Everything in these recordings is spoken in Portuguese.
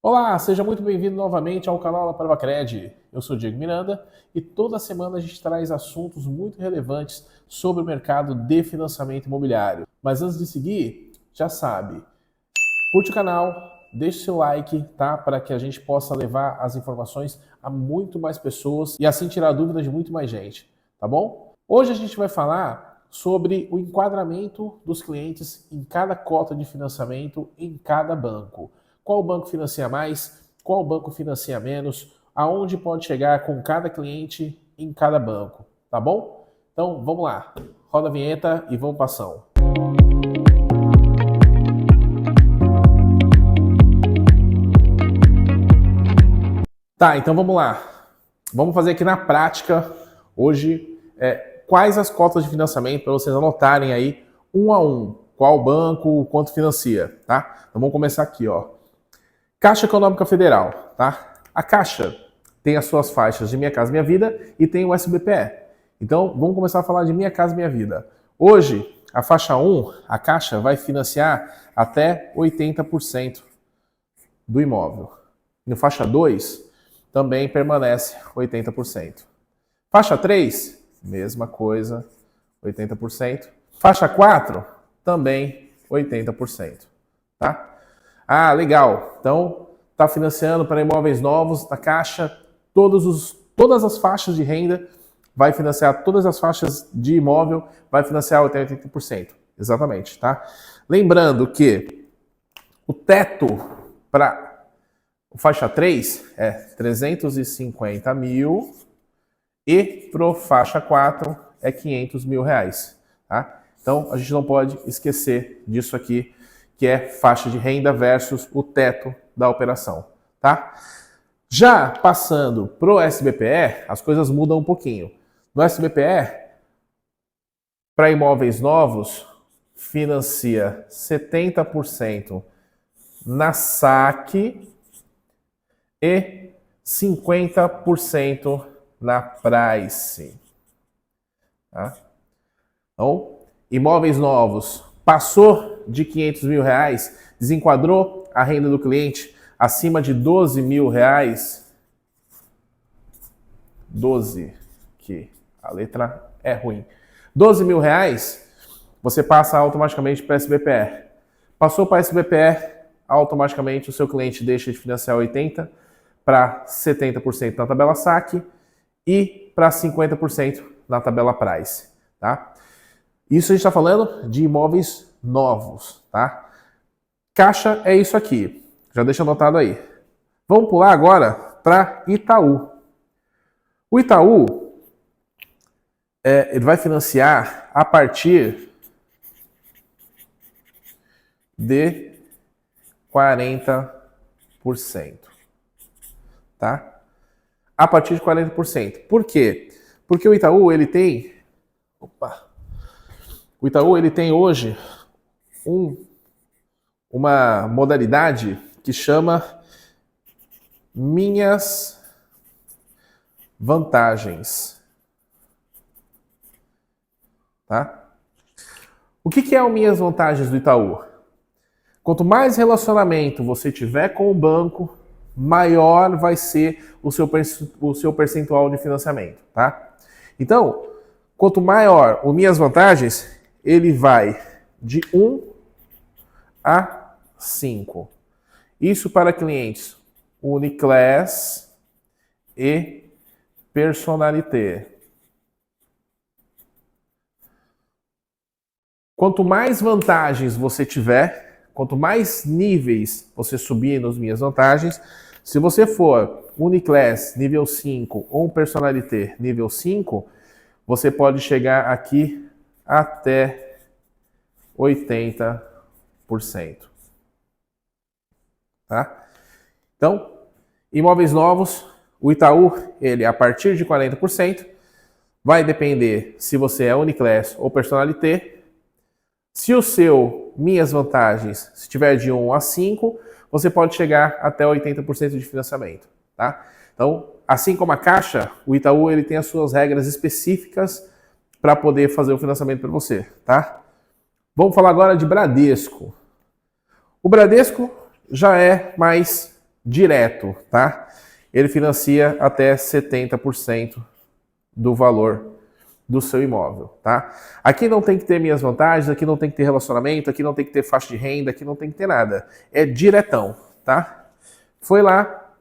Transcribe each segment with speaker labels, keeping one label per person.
Speaker 1: Olá, seja muito bem-vindo novamente ao canal da Parvacred. Eu sou Diego Miranda e toda semana a gente traz assuntos muito relevantes sobre o mercado de financiamento imobiliário. Mas antes de seguir, já sabe, curte o canal, deixe seu like, tá? Para que a gente possa levar as informações a muito mais pessoas e assim tirar dúvidas de muito mais gente, tá bom? Hoje a gente vai falar sobre o enquadramento dos clientes em cada cota de financiamento em cada banco. Qual banco financia mais, qual banco financia menos, aonde pode chegar com cada cliente em cada banco, tá bom? Então vamos lá, roda a vinheta e vamos para ação. Tá, então vamos lá. Vamos fazer aqui na prática hoje quais as cotas de financiamento para vocês anotarem aí um a um. Qual banco, quanto financia, tá? Então vamos começar aqui, ó. Caixa Econômica Federal, tá? A Caixa tem as suas faixas de Minha Casa Minha Vida e tem o SBPE. Então, vamos começar a falar de Minha Casa Minha Vida. Hoje, a faixa 1, a Caixa vai financiar até 80% do imóvel. No faixa 2, também permanece 80%. Faixa 3, mesma coisa, 80%. Faixa 4, também 80%, tá? Ah, legal. Então, está financiando para imóveis novos da Caixa, todas as faixas de renda, vai financiar todas as faixas de imóvel, vai financiar até 80%. Exatamente, tá? Lembrando que o teto para faixa 3 é 350 mil e para faixa 4 é 500 mil reais, tá? Então, a gente não pode esquecer disso aqui, que é faixa de renda versus o teto da operação, tá? Já passando para o SBPE, as coisas mudam um pouquinho. No SBPE, para imóveis novos, financia 70% na saque e 50% na price, tá? Então, imóveis novos, passou de 500 mil reais, desenquadrou a renda do cliente acima de 12 mil reais, 12, que a letra é ruim, 12 mil reais, você passa automaticamente para SBPE. Passou para SBPE, automaticamente o seu cliente deixa de financiar 80% para 70% na tabela saque e para 50% na tabela price, tá? Isso a gente está falando de imóveis novos, tá? Caixa é isso aqui. Já deixa anotado aí. Vamos pular agora para Itaú. O Itaú, ele vai financiar a partir de 40%, tá? A partir de 40%. Por quê? Porque o Itaú, ele tem... O Itaú, ele tem hoje uma modalidade que chama Minhas Vantagens, tá? O que é o Minhas Vantagens do Itaú? Quanto mais relacionamento você tiver com o banco, maior vai ser o seu percentual de financiamento, tá? Então, quanto maior o Minhas Vantagens, ele vai de 1 a 5. Isso para clientes Uniclass e Personalité. Quanto mais vantagens você tiver, quanto mais níveis você subir nas Minhas Vantagens, se você for Uniclass nível 5 ou Personalité nível 5, você pode chegar aqui até 80%. Tá? Então, imóveis novos, o Itaú, ele a partir de 40%, vai depender se você é Uniclass ou Personalité. Se o seu Minhas Vantagens estiver de 1 a 5, você pode chegar até 80% de financiamento, tá? Então, assim como a Caixa, o Itaú ele tem as suas regras específicas para poder fazer o financiamento para você, tá? Vamos falar agora de Bradesco. O Bradesco já é mais direto, tá? Ele financia até 70% do valor do seu imóvel, tá? Aqui não tem que ter minhas vantagens, aqui não tem que ter relacionamento, aqui não tem que ter faixa de renda, aqui não tem que ter nada. É diretão, tá? Foi lá,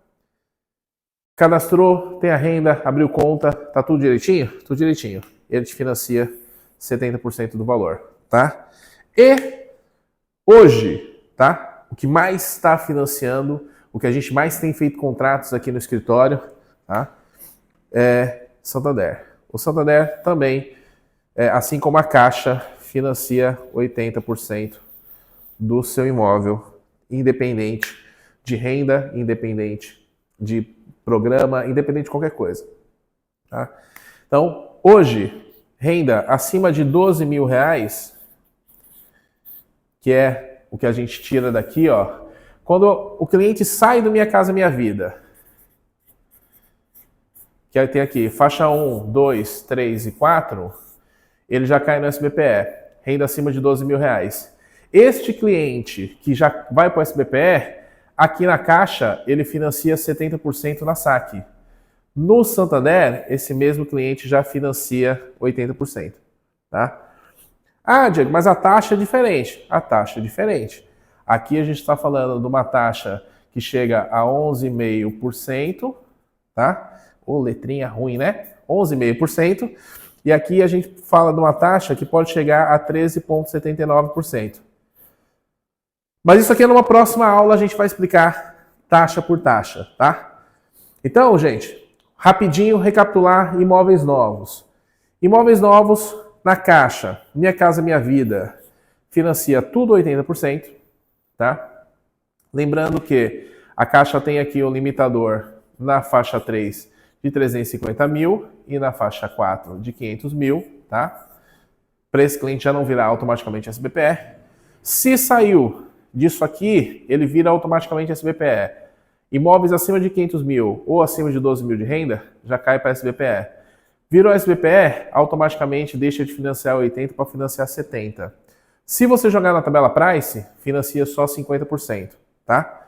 Speaker 1: cadastrou, tem a renda, abriu conta, tá tudo direitinho? Tudo direitinho. Ele te financia 70% do valor, tá? E hoje, tá? O que mais está financiando, o que a gente mais tem feito contratos aqui no escritório, tá? É Santander. O Santander também, assim como a Caixa, financia 80% do seu imóvel, independente de renda, independente de programa, independente de qualquer coisa. Tá? Então, hoje, renda acima de 12 mil reais, que é o que a gente tira daqui, ó, quando o cliente sai do Minha Casa Minha Vida, que aí tem aqui faixa 1, 2, 3 e 4, ele já cai no SBPE, renda acima de 12 mil reais. Este cliente que já vai para o SBPE, aqui na Caixa, ele financia 70% na saque. No Santander, esse mesmo cliente já financia 80%. Tá? Ah, Diego, mas a taxa é diferente. A taxa é diferente. Aqui a gente está falando de uma taxa que chega a 11,5%, tá? Ô, letrinha ruim, né? 11,5%. E aqui a gente fala de uma taxa que pode chegar a 13,79%. Mas isso aqui é numa próxima aula, a gente vai explicar taxa por taxa, tá? Então, gente, rapidinho recapitular imóveis novos. Imóveis novos na Caixa, Minha Casa Minha Vida, financia tudo 80%, tá? Lembrando que a Caixa tem aqui o limitador na faixa 3 de 350 mil e na faixa 4 de 500 mil, tá? Para esse cliente já não virar automaticamente SBPE. Se saiu disso aqui, ele vira automaticamente SBPE. Imóveis acima de 500 mil ou acima de 12 mil de renda, já cai para SBPE. Virou SBPE, automaticamente deixa de financiar 80 para financiar 70. Se você jogar na tabela Price, financia só 50%, tá?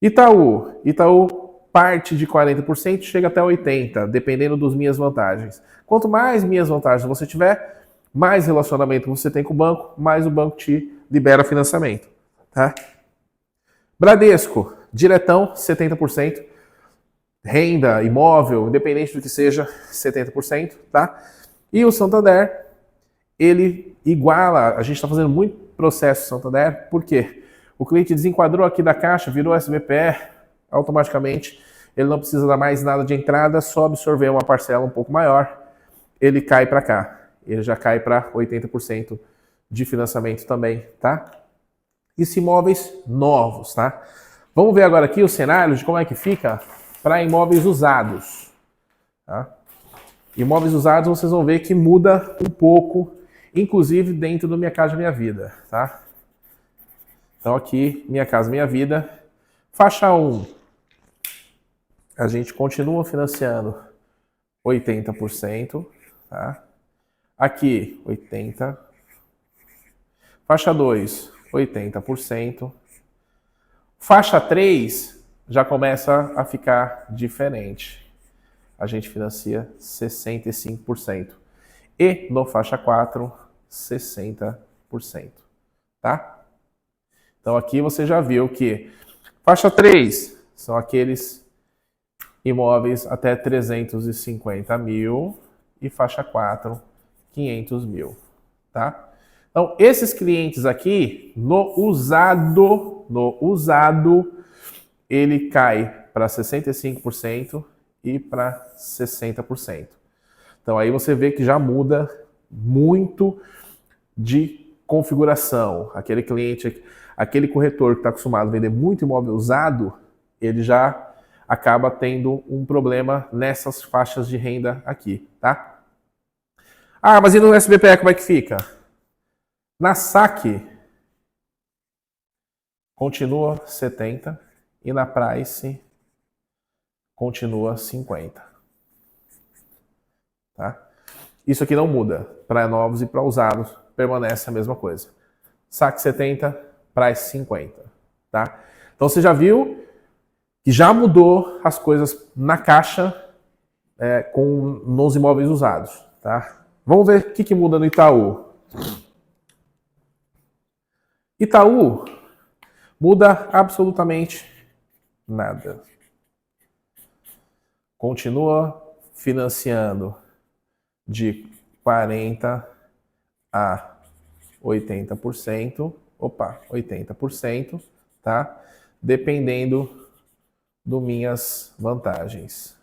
Speaker 1: Itaú parte de 40%, chega até 80%, dependendo das minhas vantagens. Quanto mais minhas vantagens você tiver, mais relacionamento você tem com o banco, mais o banco te libera financiamento, tá? Bradesco, diretão, 70%. Renda, imóvel, independente do que seja, 70%, tá? E o Santander, ele iguala, a gente está fazendo muito processo Santander, por quê? O cliente desenquadrou aqui da Caixa, virou SBPE, automaticamente ele não precisa dar mais nada de entrada, só absorver uma parcela um pouco maior, ele cai para cá. Ele já cai para 80% de financiamento também, tá? Isso imóveis novos, tá? Vamos ver agora aqui o cenário de como é que fica para imóveis usados. Tá? Imóveis usados vocês vão ver que muda um pouco, inclusive dentro do Minha Casa Minha Vida. Tá? Então aqui, Minha Casa Minha Vida, faixa 1, a gente continua financiando 80%. Tá? Aqui, 80%. Faixa 2, 80%. Faixa 3 já começa a ficar diferente. A gente financia 65%. E no faixa 4, 60%. Tá? Então aqui você já viu que faixa 3 são aqueles imóveis até 350 mil e faixa 4, 500 mil. Tá? Então esses clientes aqui, no usado, ele cai para 65% e para 60%. Então aí você vê que já muda muito de configuração. Aquele cliente, aquele corretor que está acostumado a vender muito imóvel usado, ele já acaba tendo um problema nessas faixas de renda aqui, tá? Ah, mas e no SBPE como é que fica? Na saque, continua 70% e na Price continua 50%. Tá? Isso aqui não muda. Para novos e para usados permanece a mesma coisa. Saque 70%, Price 50%. Tá? Então você já viu que já mudou as coisas na Caixa nos imóveis usados, tá? Vamos ver o que muda no Itaú. Itaú muda absolutamente nada. Continua financiando de 40% a 80%. Opa, 80%, tá? Dependendo das minhas vantagens.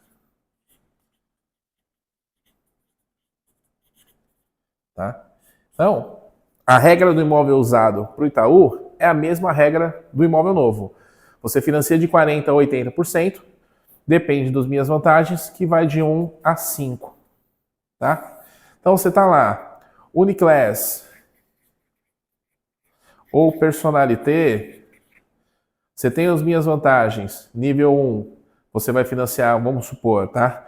Speaker 1: Tá? Então, a regra do imóvel usado para o Itaú é a mesma regra do imóvel novo. Você financia de 40% a 80%, depende das minhas vantagens, que vai de 1 a 5. Tá? Então você está lá, Uniclass ou Personalité, você tem as minhas vantagens, nível 1, você vai financiar, vamos supor, tá?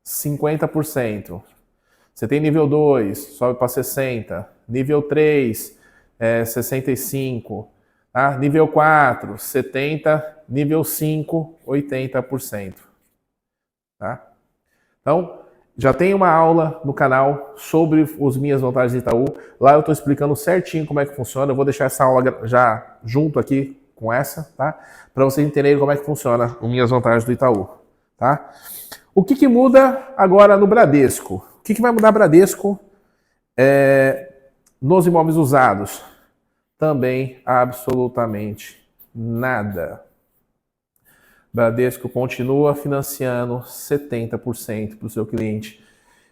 Speaker 1: 50%. Você tem nível 2, sobe para 60%. Nível 3, 65%. Tá? Nível 4, 70%. Nível 5, 80%. Tá? Então, já tem uma aula no canal sobre as minhas vantagens de Itaú. Lá eu estou explicando certinho como é que funciona. Eu vou deixar essa aula já junto aqui com essa, tá? Para vocês entenderem como é que funciona as minhas vantagens do Itaú. Tá? O que muda agora no Bradesco? O que vai mudar Bradesco nos imóveis usados? Também absolutamente nada. Bradesco continua financiando 70% para o seu cliente,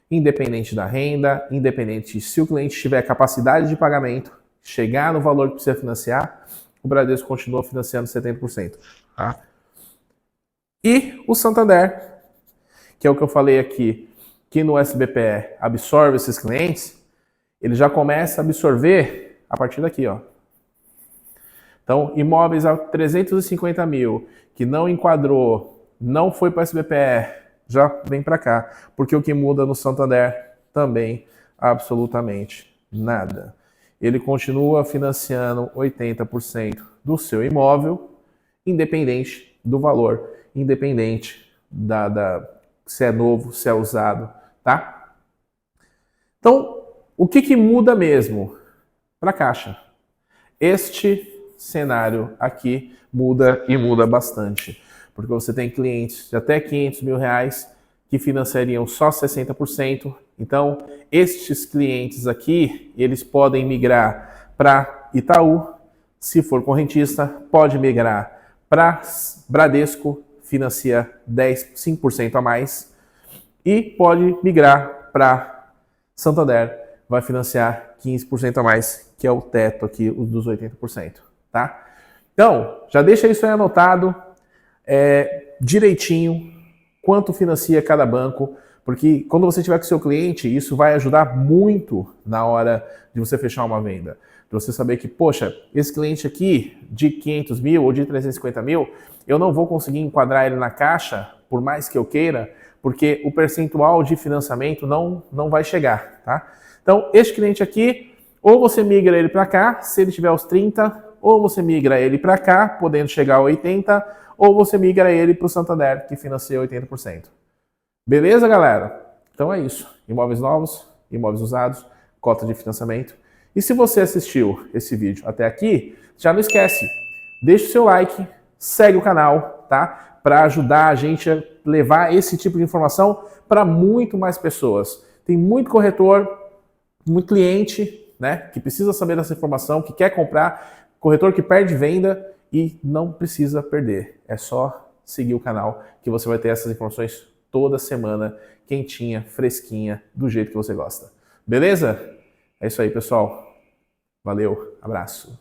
Speaker 1: independente da renda, independente se o cliente tiver capacidade de pagamento, chegar no valor que precisa financiar, o Bradesco continua financiando 70%. Tá? E o Santander, que é o que eu falei aqui, que no SBPE absorve esses clientes, ele já começa a absorver a partir daqui, ó. Então, imóveis a 350 mil, que não enquadrou, não foi para o SBPE, já vem para cá. Porque o que muda no Santander também absolutamente nada. Ele continua financiando 80% do seu imóvel, independente do valor, independente se é novo, se é usado, tá? Então, o que muda mesmo para a Caixa? Este cenário aqui muda e muda bastante, porque você tem clientes de até 500 mil reais que financiariam só 60%. Então, estes clientes aqui, eles podem migrar para Itaú, se for correntista, pode migrar para Bradesco, financia 5% a mais, e pode migrar para Santander, vai financiar 15% a mais, que é o teto aqui, os dos 80%. Tá? Então, já deixa isso aí anotado direitinho, quanto financia cada banco, porque quando você estiver com o seu cliente, isso vai ajudar muito na hora de você fechar uma venda. De você saber que, poxa, esse cliente aqui de 500 mil ou de 350 mil, eu não vou conseguir enquadrar ele na Caixa, por mais que eu queira, porque o percentual de financiamento não vai chegar. Tá? Então, este cliente aqui, ou você migra ele para cá, se ele tiver os 30%, ou você migra ele para cá, podendo chegar a 80%, ou você migra ele para o Santander, que financia 80%. Beleza, galera? Então é isso. Imóveis novos, imóveis usados, cota de financiamento. E se você assistiu esse vídeo até aqui, já não esquece, deixa o seu like, segue o canal, tá? Para ajudar a gente a levar esse tipo de informação para muito mais pessoas. Tem muito corretor, muito cliente, né, que precisa saber dessa informação, que quer comprar, corretor que perde venda e não precisa perder. É só seguir o canal que você vai ter essas informações toda semana, quentinha, fresquinha, do jeito que você gosta. Beleza? É isso aí, pessoal. Valeu, abraço.